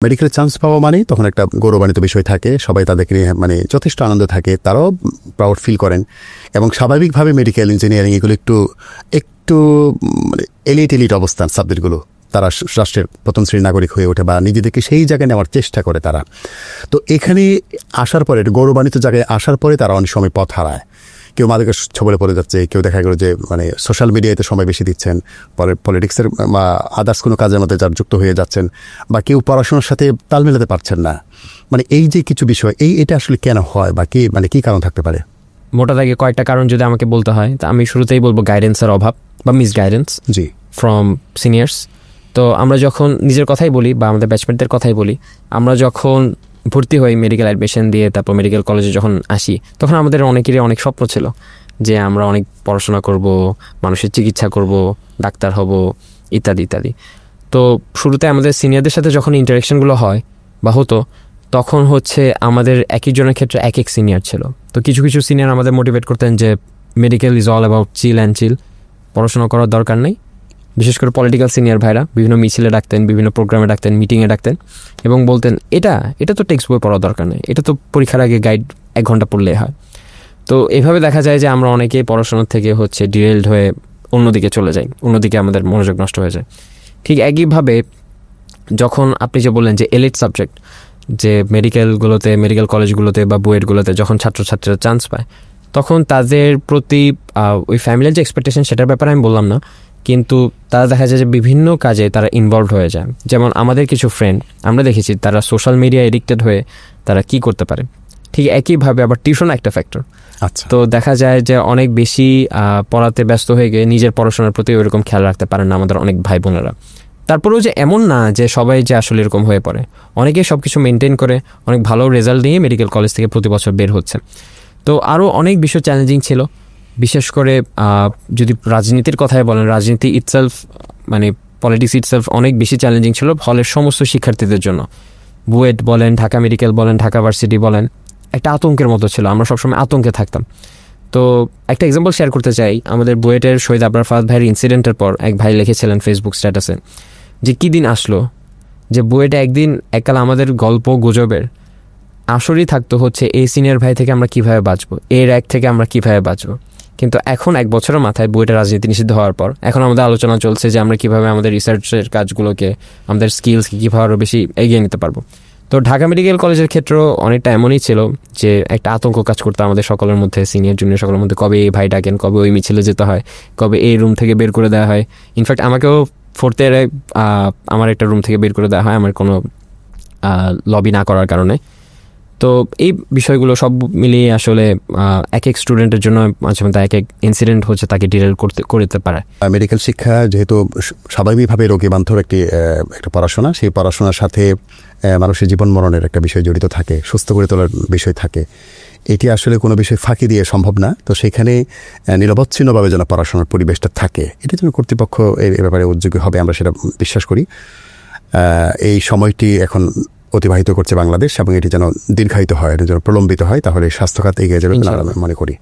Medical chance পাওয়া মানে তখন একটা গৌরবান্বিত বিষয় থাকে, সবাই তাদেরকে নিয়ে মানে যথেষ্ট আনন্দ থাকে, তারাও প্রাউড ফিল করেন। এবং স্বাভাবিকভাবে মেডিকেল ইঞ্জিনিয়ারিং এগুলো একটু মানে এলিট অবস্থান সাবজেক্টগুলো, তারা রাষ্ট্রের প্রথম শ্রেণীর নাগরিক হয়ে ওঠে বা নিজেদেরকে সেই জায়গায় নেওয়ার চেষ্টা করে তারা। তো এখানে আসার পরে, গৌরবান্বিত জায়গায় আসার পরে তারা অনেক সময় পথ হারায়। কেউ মাদকের ছবলে পড়ে যাচ্ছে, কেউ দেখা গেল যে মানে সোশ্যাল মিডিয়াতে সময় বেশি দিচ্ছেন, পরে পলিটিক্সের বা আদার্স কোনো কাজের মধ্যে যার যুক্ত হয়ে যাচ্ছেন, বা কেউ পড়াশোনার সাথে তাল মেলাতে পারছেন না। মানে এই যে কিছু বিষয়, এটা আসলে কেন হয় বা কি কারণ থাকতে পারে? মোটা দাগে কয়েকটা কারণ যদি আমাকে বলতে হয়, তা আমি শুরুতেই বলবো গাইডেন্সের অভাব বা মিস গাইডেন্স ফ্রম সিনিয়র্স। তো আমরা যখন নিজের কথাই বলি বা আমাদের ব্যাচমেটদের কথাই বলি, আমরা যখন ভর্তি হই মেডিকেল অ্যাডমিশন দিয়ে, তারপর মেডিকেল কলেজে যখন আসি, তখন আমাদের অনেকেরই অনেক স্বপ্ন ছিল যে আমরা অনেক পড়াশোনা করব, মানুষের চিকিৎসা করব, ডাক্তার হব, ইত্যাদি ইত্যাদি। তো শুরুতে আমাদের সিনিয়রদের সাথে যখন ইন্টারাকশনগুলো হয় বা হতো, তখন হচ্ছে আমাদের একজনের ক্ষেত্রে এক সিনিয়র ছিল। তো কিছু কিছু সিনিয়র আমাদের মোটিভেট করতেন যে medical is all about chill and chill, পড়াশোনা করার দরকার নেই। বিশেষ করে পলিটিক্যাল সিনিয়র ভাইরা বিভিন্ন মিছিলে ডাকতেন, বিভিন্ন প্রোগ্রামে ডাকতেন, মিটিংয়ে ডাকতেন এবং বলতেন এটা তো টেক্সট বই পড়ার দরকার নেই, এটা তো পরীক্ষার আগে গাইড 1 ঘন্টা পড়লেই হয়। তো এভাবে দেখা যায় যে আমরা অনেকেই পড়াশোনার থেকে হচ্ছে ডিরেলড হয়ে অন্যদিকে চলে যাই, অন্যদিকে আমাদের মনোযোগ নষ্ট হয়ে যায়। ঠিক একইভাবে যখন আপনি যে বললেন যে এলিট সাবজেক্ট, যে মেডিকেল কলেজগুলোতে বা বুয়েটগুলোতে যখন ছাত্রছাত্রীরা চান্স পায়, তখন তাদের প্রতি ওই ফ্যামিলির যে এক্সপেকটেশন সেটার ব্যাপারে আমি বললাম না, কিন্তু তারা দেখা যায় যে বিভিন্ন কাজে তারা ইনভলভ হয়ে যায়। যেমন আমাদের কিছু ফ্রেন্ড আমরা দেখেছি তারা সোশ্যাল মিডিয়া এডিক্টেড হয়ে তারা কি করতে পারে। ঠিক একইভাবে আবার টিউশন একটা ফ্যাক্টর। আচ্ছা, তো দেখা যায় যে অনেক বেশি পড়াতে ব্যস্ত হয়ে গিয়ে নিজের পড়াশোনার প্রতি ওইরকম খেয়াল রাখতে পারেন না আমাদের অনেক ভাই বোনেরা। তারপরেও যে এমন না যে সবাই যে আসলে এরকম হয়ে পড়ে, অনেকেই সব কিছু মেনটেন করে অনেক ভালো রেজাল্ট নিয়ে মেডিকেল কলেজ থেকে প্রতি বছর বের হচ্ছে। তো আরও অনেক বিষয় চ্যালেঞ্জিং ছিল, বিশেষ করে যদি রাজনীতির কথায় বলেন, রাজনীতি ইটসেলফ মানে পলিটিক্স ইটসেলফ অনেক বেশি চ্যালেঞ্জিং ছিল হলের সমস্ত শিক্ষার্থীদের জন্য। বুয়েট বলেন, ঢাকা মেডিকেল বলেন, ঢাকা ভার্সিটি বলেন, একটা আতঙ্কের মতো ছিল, আমরা সবসময় আতঙ্কে থাকতাম। তো একটা এক্সাম্পল শেয়ার করতে চাই, আমাদের বুয়েটের শহীদ আবরার ফাহাদ ভাইয়ের ইনসিডেন্টের পর এক ভাই লিখেছিলেন ফেসবুক স্ট্যাটাসে যে কী দিন আসলো যে বুয়েটে একদিন এককাল আমাদের গল্প গুজবের আসরই থাকতো হচ্ছে এই সিনিয়র ভাই থেকে আমরা কীভাবে বাঁচবো, এই র্যাক থেকে আমরা কীভাবে বাঁচবো। কিন্তু এখন 1 বছরের মাথায় বুয়েটের রাজনীতি নিষিদ্ধ হওয়ার পর এখন আমাদের আলোচনা চলছে যে আমরা কীভাবে আমাদের রিসার্চের কাজগুলোকে, আমাদের স্কিলসকে কীভাবে আরও বেশি এগিয়ে নিতে পারবো। তো ঢাকা মেডিকেল কলেজের ক্ষেত্রেও অনেকটা এমনই ছিল যে একটা আতঙ্ক কাজ করতো আমাদের সকলের মধ্যে, সিনিয়র জুনিয়র সকলের মধ্যে, কবে এই ভাই ডাকেন, কবে ওই মিছিলে যেতে হয়, কবে এই রুম থেকে বের করে দেওয়া হয়। ইনফ্যাক্ট আমাকেও 4th ইয়ারে আমার একটা রুম থেকে বের করে দেওয়া হয় আমার কোনো লবি না করার কারণে। তো এই বিষয়গুলো সব মিলিয়ে আসলে এক স্টুডেন্টের জন্য মাঝে মধ্যে এক ইনসিডেন্ট হচ্ছে তাকে ডিরেল করতে পারে। মেডিকেল শিক্ষা যেহেতু স্বাভাবিকভাবে রোগী বান্ধব একটা পড়াশোনা, সেই পড়াশোনার সাথে মানুষের জীবন মরণের একটা বিষয় জড়িত থাকে, সুস্থ করে তোলার বিষয় থাকে। এটি আসলে কোনো বিষয় ফাঁকি দিয়ে সম্ভব না। তো সেখানে নিরবচ্ছিন্নভাবে যেন পড়াশোনার পরিবেশটা থাকে, এটা যেন কর্তৃপক্ষ এর ব্যাপারে উদ্যোগী হবে, আমরা সেটা বিশ্বাস করি। এই সময়টি এখন অতিবাহিত করছে বাংলাদেশ এবং এটি যেন দীর্ঘায়িত হয়, এটা যেন প্রলম্বিত হয়, তাহলে স্বাস্থ্যখাত এগিয়ে যাবে মনে করি।